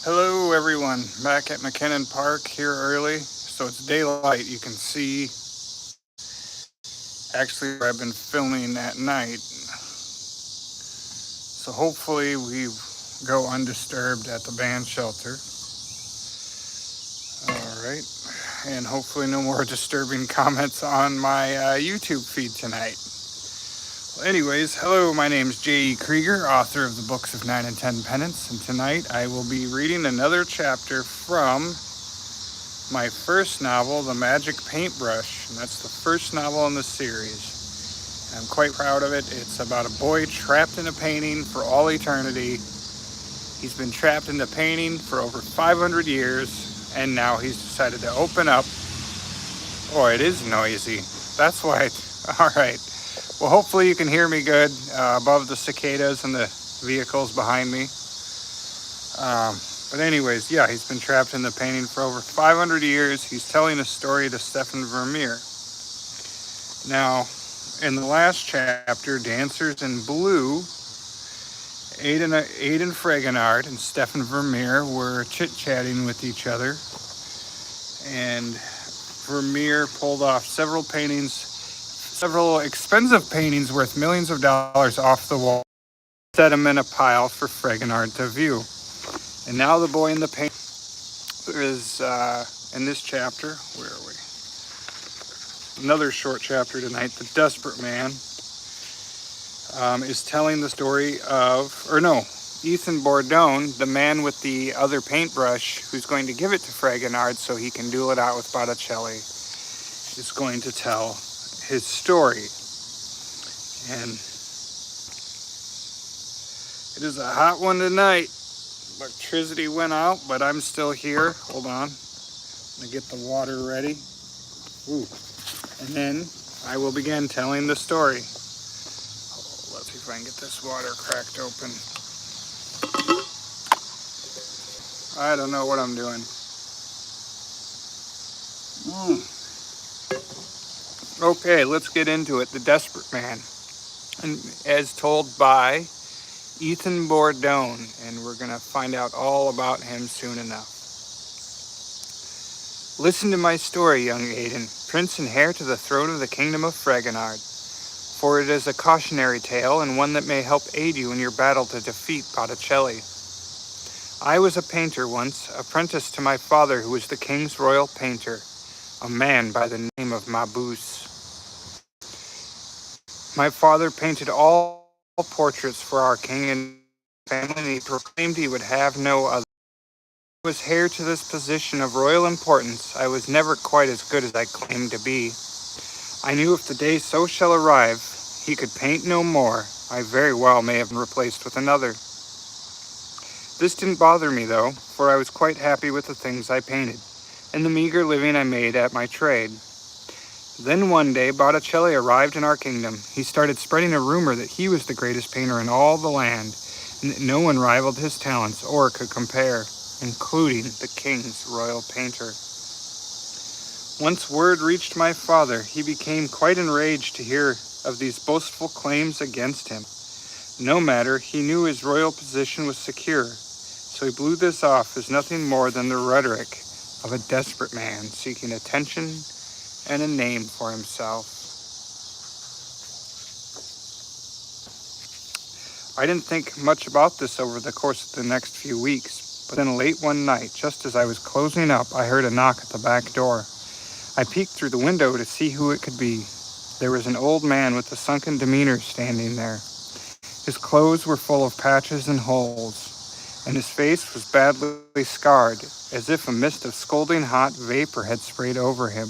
Hello everyone, back at McKinnon Park here early, so it's daylight. You can see actually where I've been filming at night. So hopefully we go undisturbed at the band shelter. Alright, and hopefully no more disturbing comments on my YouTube feed tonight. Well, anyways, hello, my name is J.E. Krieger, author of the books of 9 and 10 Penance, and tonight I will be reading another chapter from my first novel, The Magic Paintbrush, and that's the first novel in the series. And I'm quite proud of it. It's about a boy trapped in a painting for all eternity. He's been trapped in the painting for over 500 years, and now he's decided to open up. Oh, it is noisy. That's why. All right. Well, hopefully you can hear me good above the cicadas and the vehicles behind me. But anyways, yeah, he's been trapped in the painting for over 500 years. He's telling a story to Stefan Vermeer. Now, in the last chapter, Dancers in Blue, Aidan Fragonard and Stefan Vermeer were chit-chatting with each other. And Vermeer pulled off several expensive paintings worth millions of dollars off the wall, set them in a pile for Fragonard to view. And now the boy in the paint is in this chapter. Where are we? Another short chapter tonight. The Desperate Man is telling the story of, Ethan Bourdon, the man with the other paintbrush, who's going to give it to Fragonard so he can duel it out with Botticelli, is going to tell his story. And it is a hot one tonight. Electricity went out, but I'm still here. Hold on. I'm going to get the water ready. Ooh. And then I will begin telling the story. Let's see if I can get this water cracked open. I don't know what I'm doing. Okay, let's get into it. The Desperate Man. And as told by Ethan Bourdon, and we're going to find out all about him soon enough. Listen to my story, young Aidan, prince and heir to the throne of the kingdom of Fragonard, for it is a cautionary tale and one that may help aid you in your battle to defeat Botticelli. I was a painter once, apprentice to my father who was the king's royal painter, a man by the name of Mabuse. My father painted all portraits for our king and family, and he proclaimed he would have no other. I was heir to this position of royal importance. I was never quite as good as I claimed to be. I knew if the day so shall arrive, he could paint no more. I very well may have been replaced with another. This didn't bother me, though, for I was quite happy with the things I painted, and the meager living I made at my trade. Then one day, Botticelli arrived in our kingdom. He started spreading a rumor that he was the greatest painter in all the land, and that no one rivaled his talents or could compare, including the king's royal painter. Once word reached my father, he became quite enraged to hear of these boastful claims against him. No matter, he knew his royal position was secure, so he blew this off as nothing more than the rhetoric of a desperate man seeking attention and a name for himself. I didn't think much about this over the course of the next few weeks, but then late one night, just as I was closing up, I heard a knock at the back door. I peeked through the window to see who it could be. There was an old man with a sunken demeanor standing there. His clothes were full of patches and holes, and his face was badly scarred, as if a mist of scalding hot vapor had sprayed over him.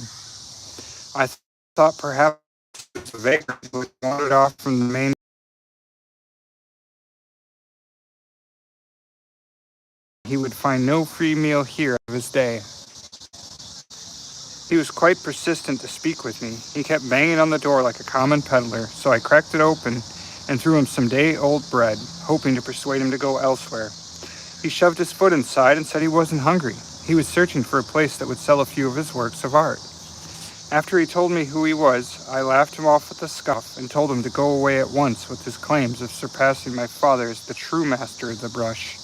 I thought perhaps it was a vagrant who had wandered off from the main. He would find no free meal here of his day. He was quite persistent to speak with me. He kept banging on the door like a common peddler, so I cracked it open and threw him some day-old bread, hoping to persuade him to go elsewhere. He shoved his foot inside and said he wasn't hungry. He was searching for a place that would sell a few of his works of art. After he told me who he was, I laughed him off with a scoff and told him to go away at once with his claims of surpassing my father as the true master of the brush.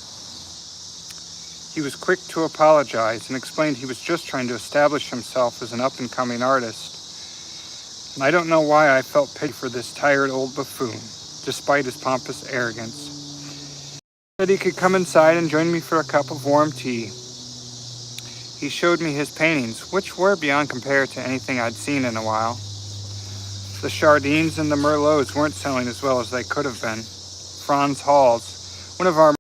He was quick to apologize and explained he was just trying to establish himself as an up-and-coming artist. I don't know why I felt pity for this tired old buffoon, despite his pompous arrogance. He said he could come inside and join me for a cup of warm tea. He showed me his paintings, which were beyond compare to anything I'd seen in a while. The Chardins and the Merlots weren't selling as well as they could have been. Franz Hals, one of our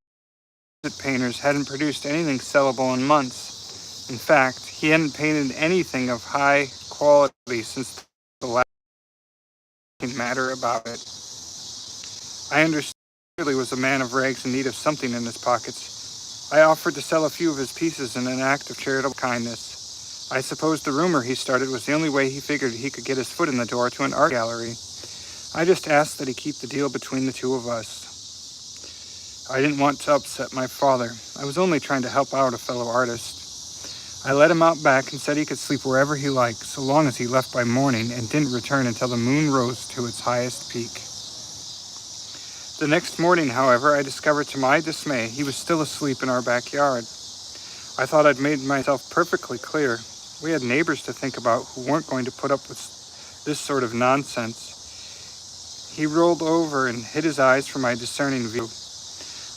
painters, hadn't produced anything sellable in months. In fact, he hadn't painted anything of high quality since the last matter about it. I understood he was a man of rags in need of something in his pockets. I offered to sell a few of his pieces in an act of charitable kindness. I suppose the rumor he started was the only way he figured he could get his foot in the door to an art gallery. I just asked that he keep the deal between the two of us. I didn't want to upset my father. I was only trying to help out a fellow artist. I let him out back and said he could sleep wherever he liked, so long as he left by morning and didn't return until the moon rose to its highest peak. The next morning, however, I discovered to my dismay he was still asleep in our backyard. I thought I'd made myself perfectly clear. We had neighbors to think about who weren't going to put up with this sort of nonsense. He rolled over and hid his eyes from my discerning view.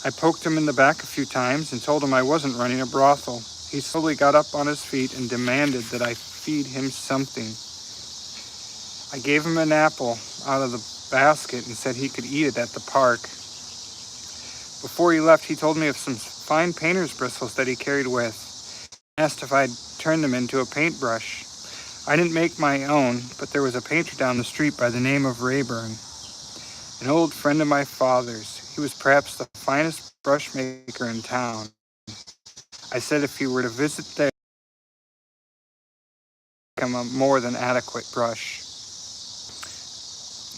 I poked him in the back a few times and told him I wasn't running a brothel. He slowly got up on his feet and demanded that I feed him something. I gave him an apple out of the basket and said he could eat it at the park. Before he left, he told me of some fine painter's bristles that he carried with. He asked if I'd turn them into a paintbrush. I didn't make my own, but there was a painter down the street by the name of Rayburn, an old friend of my father's. He was perhaps the finest brush maker in town. I said if he were to visit there, I'd make him a more than adequate brush.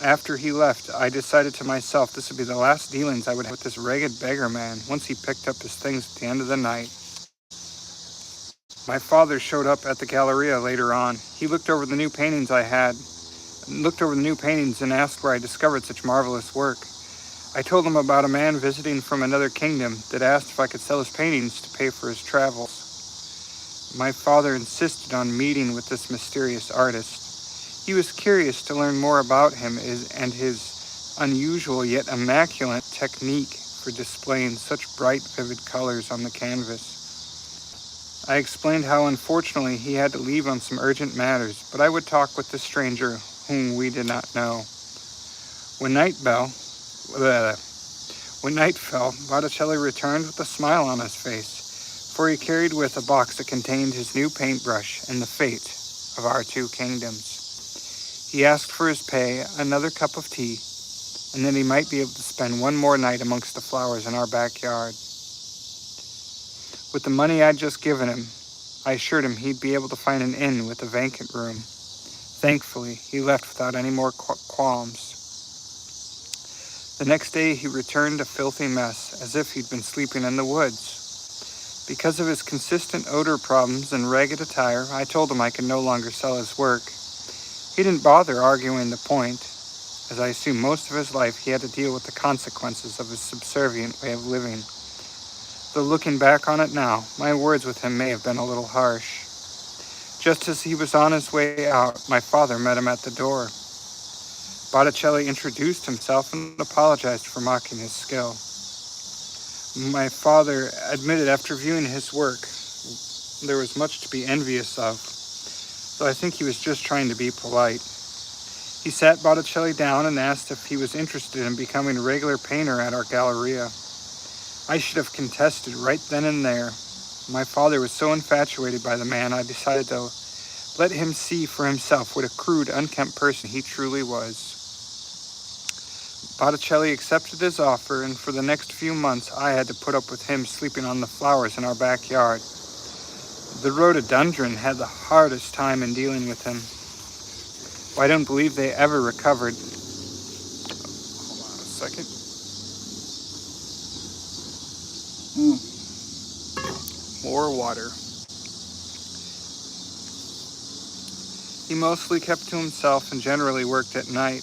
After he left, I decided to myself this would be the last dealings I would have with this ragged beggar man once he picked up his things at the end of the night. My father showed up at the Galleria later on. He looked over the new paintings and asked where I discovered such marvelous work. I told him about a man visiting from another kingdom that asked if I could sell his paintings to pay for his travels. My father insisted on meeting with this mysterious artist. He was curious to learn more about him and his unusual yet immaculate technique for displaying such bright, vivid colors on the canvas. I explained how unfortunately he had to leave on some urgent matters, but I would talk with the stranger whom we did not know. When night fell, Botticelli returned with a smile on his face, for he carried with a box that contained his new paintbrush and the fate of our two kingdoms. He asked for his pay, another cup of tea, and then he might be able to spend one more night amongst the flowers in our backyard. With the money I'd just given him, I assured him he'd be able to find an inn with a vacant room. Thankfully, he left without any more qualms. The next day, he returned a filthy mess, as if he'd been sleeping in the woods. Because of his consistent odor problems and ragged attire, I told him I could no longer sell his work. He didn't bother arguing the point, as I assume most of his life he had to deal with the consequences of his subservient way of living. Though looking back on it now, my words with him may have been a little harsh. Just as he was on his way out, my father met him at the door. Botticelli introduced himself and apologized for mocking his skill. My father admitted after viewing his work there was much to be envious of, though I think he was just trying to be polite. He sat Botticelli down and asked if he was interested in becoming a regular painter at our Galleria. I should have contested right then and there. My father was so infatuated by the man, I decided to let him see for himself what a crude, unkempt person he truly was. Botticelli accepted his offer, and for the next few months I had to put up with him sleeping on the flowers in our backyard. The rhododendron had the hardest time in dealing with him. I don't believe they ever recovered. Hold on a second. More water. He mostly kept to himself and generally worked at night.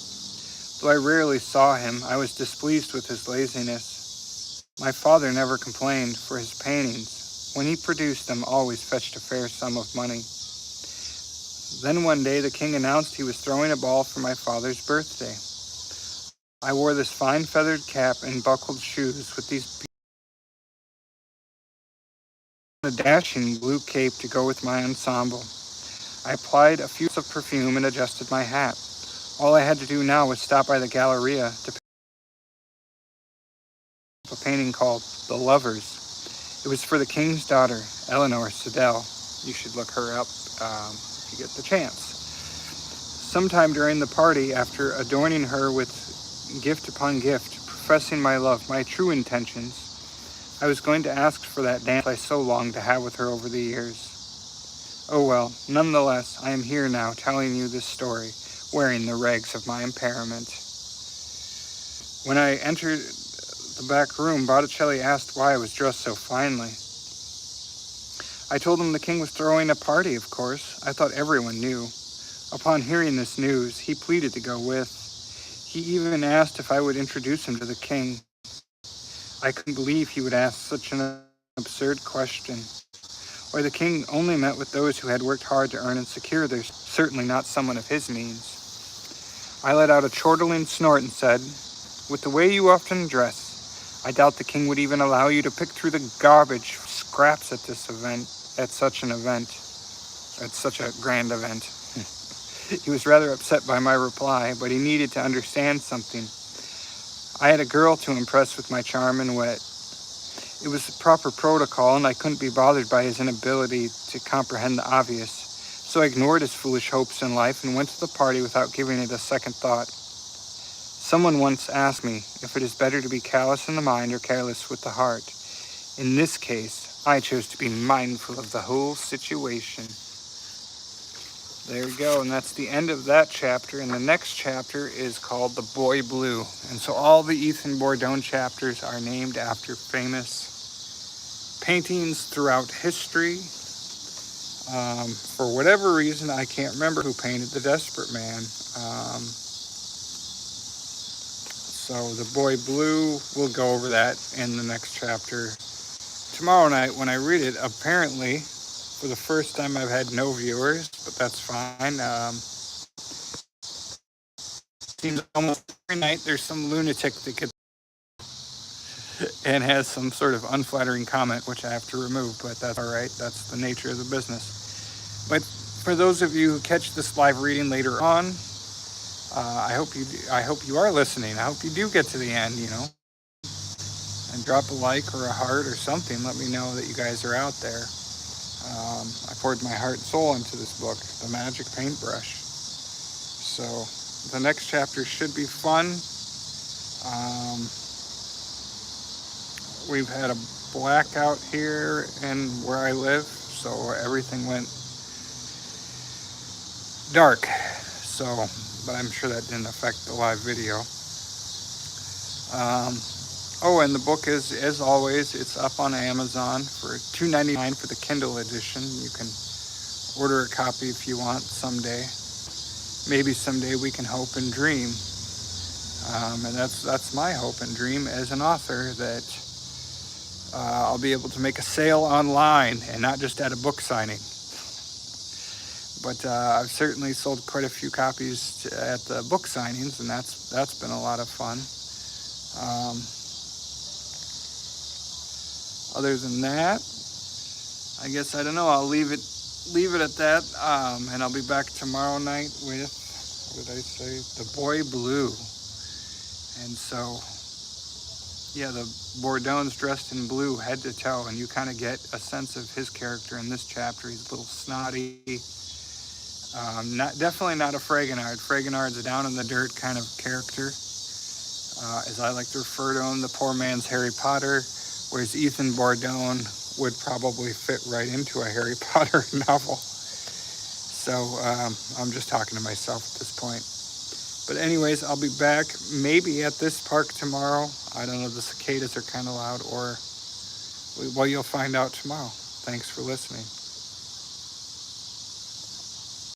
Though I rarely saw him, I was displeased with his laziness. My father never complained, for his paintings, when he produced them, always fetched a fair sum of money. Then one day the king announced he was throwing a ball for my father's birthday. I wore this fine feathered cap and buckled shoes with a dashing blue cape to go with my ensemble. I applied a few drops of perfume and adjusted my hat. All I had to do now was stop by the Galleria to pick up a painting called The Lovers. It was for the king's daughter, Eleanor Siddell. You should look her up if you get the chance. Sometime during the party, after adorning her with gift upon gift, professing my love, my true intentions, I was going to ask for that dance I so longed to have with her over the years. Oh well, nonetheless, I am here now telling you this story, wearing the rags of my impairment. When I entered the back room, Botticelli asked why I was dressed so finely. I told him the king was throwing a party, of course. I thought everyone knew. Upon hearing this news, he pleaded to go with. He even asked if I would introduce him to the king. I couldn't believe he would ask such an absurd question. Why, the king only met with those who had worked hard to earn and secure theirs, certainly not someone of his means. I let out a chortling snort and said, "With the way you often dress, I doubt the king would even allow you to pick through the garbage scraps at such a grand event." He was rather upset by my reply, but he needed to understand something. I had a girl to impress with my charm and wit. It was the proper protocol, and I couldn't be bothered by his inability to comprehend the obvious. So I ignored his foolish hopes in life and went to the party without giving it a second thought. Someone once asked me if it is better to be callous in the mind or careless with the heart. In this case, I chose to be mindful of the whole situation. There we go, and that's the end of that chapter, and the next chapter is called The Boy Blue. And so all the Ethan Bourdon chapters are named after famous paintings throughout history. For whatever reason, I can't remember who painted The Desperate Man. So The Boy Blue, we'll go over that in the next chapter. Tomorrow night when I read it, apparently, for the first time I've had no viewers, but that's fine. Seems almost every night there's some lunatic that gets and has some sort of unflattering comment, which I have to remove, but that's all right. That's the nature of the business. But for those of you who catch this live reading later on, I hope you are listening. I hope you do get to the end, and drop a like or a heart or something. Let me know that you guys are out there. I poured my heart and soul into this book, The Magic Paintbrush. So the next chapter should be fun. We've had a blackout here and where I live, so everything went dark. But I'm sure that didn't affect the live video. And the book is, as always, it's up on Amazon for $2.99 for the Kindle edition. You can order a copy if you want someday. Maybe someday we can hope and dream. And that's my hope and dream as an author, that I'll be able to make a sale online and not just at a book signing. But I've certainly sold quite a few copies at the book signings, and that's been a lot of fun. Other than that, I guess I don't know. I'll leave it at that, and I'll be back tomorrow night with, what did I say? The Boy Blue. And so, yeah, the Bourdon's dressed in blue head to toe, and you kind of get a sense of his character in this chapter. He's a little snotty. Definitely not a Fragonard. Fragonard's a down in the dirt kind of character, as I like to refer to him, the poor man's Harry Potter. Whereas Ethan Bourdon would probably fit right into a Harry Potter novel. So I'm just talking to myself at this point. But anyways, I'll be back maybe at this park tomorrow. I don't know, the cicadas are kind of loud, or, well, you'll find out tomorrow. Thanks for listening.